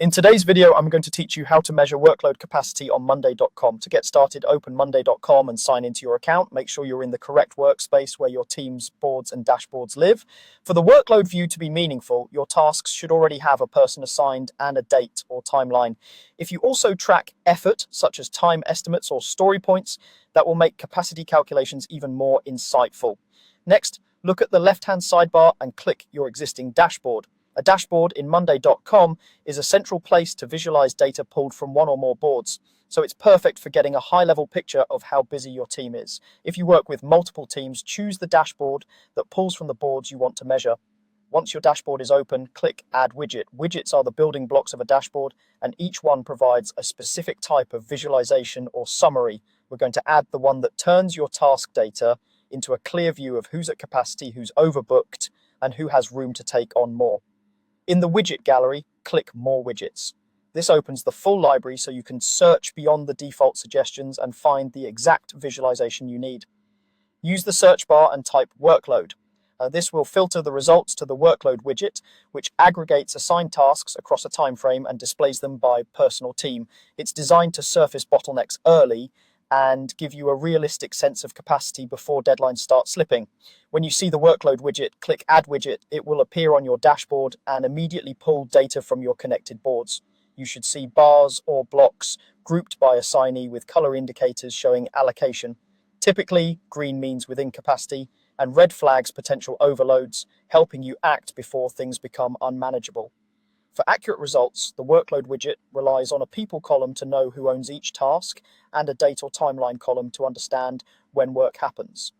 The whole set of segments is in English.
In today's video, I'm going to teach you how to measure workload capacity on monday.com. To get started, open monday.com and sign into your account. Make sure you're in the correct workspace where your team's boards and dashboards live. For the workload view to be meaningful, your tasks should already have a person assigned and a date or timeline. If you also track effort, such as time estimates or story points, that will make capacity calculations even more insightful. Next, look at the left-hand sidebar and click your existing dashboard. A dashboard in monday.com is a central place to visualize data pulled from one or more boards, so it's perfect for getting a high-level picture of how busy your team is. If you work with multiple teams, choose the dashboard that pulls from the boards you want to measure. Once your dashboard is open, click Add Widget. Widgets are the building blocks of a dashboard, and each one provides a specific type of visualization or summary. We're going to add the one that turns your task data into a clear view of who's at capacity, who's overbooked, and who has room to take on more. In the widget gallery, click More Widgets. This opens the full library so you can search beyond the default suggestions and find the exact visualization you need. Use the search bar and type Workload. This will filter the results to the Workload widget, which aggregates assigned tasks across a time frame and displays them by person or team. It's designed to surface bottlenecks early and give you a realistic sense of capacity before deadlines start slipping. When you see the workload widget, click Add Widget. It will appear on your dashboard and immediately pull data from your connected boards. You should see bars or blocks grouped by assignee with color indicators showing allocation. Typically, green means within capacity, and red flags potential overloads, helping you act before things become unmanageable. For accurate results, the workload widget relies on a people column to know who owns each task and a date or timeline column to understand when work happens.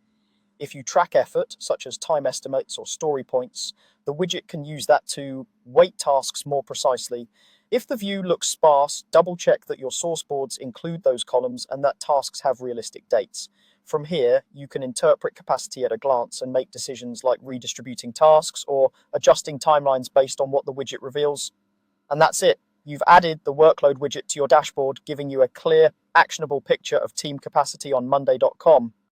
If you track effort, such as time estimates or story points, the widget can use that to weight tasks more precisely. If the view looks sparse, double-check that your source boards include those columns and that tasks have realistic dates. From here, you can interpret capacity at a glance and make decisions like redistributing tasks or adjusting timelines based on what the widget reveals. And that's it. You've added the workload widget to your dashboard, giving you a clear, actionable picture of team capacity on monday.com.